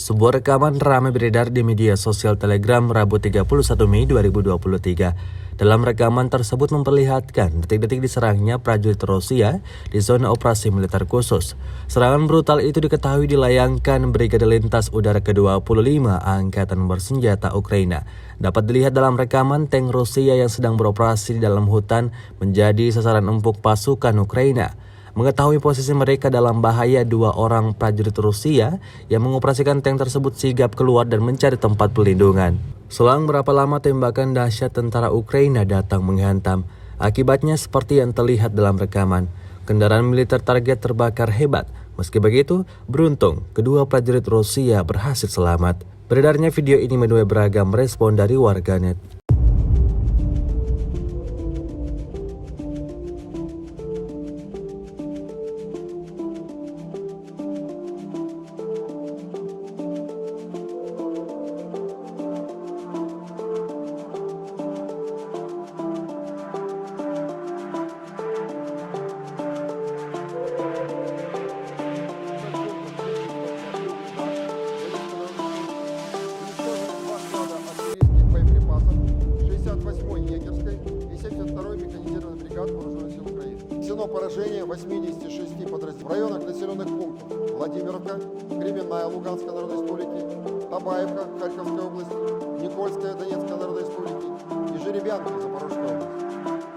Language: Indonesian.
Sebuah rekaman ramai beredar di media sosial Telegram Rabu 31 Mei 2023. Dalam rekaman tersebut memperlihatkan detik-detik diserangnya prajurit Rusia di zona operasi militer khusus. Serangan brutal itu diketahui dilayangkan Brigade Lintas Udara ke-25 Angkatan Bersenjata Ukraina. Dapat dilihat dalam rekaman tank Rusia yang sedang beroperasi di dalam hutan menjadi sasaran empuk pasukan Ukraina. Mengetahui posisi mereka dalam bahaya, dua orang prajurit Rusia yang mengoperasikan tank tersebut sigap keluar dan mencari tempat pelindungan. Selang berapa lama tembakan dahsyat tentara Ukraina datang menghantam. Akibatnya seperti yang terlihat dalam rekaman. Kendaraan militer target terbakar hebat. Meski begitu, beruntung kedua prajurit Rusia berhasil selamat. Beredarnya video ini menuai beragam respon dari warganet. Егерской и 72-й механизированной бригады Вооруженных сил Украины. Нанесено поражение 86 подразделений в районах населенных пунктов Владимировка, Кременная Луганской Народной Республики, Табаевка Харьковской области, Никольская Донецкой Народной Республики и Жеребянка Запорожской области.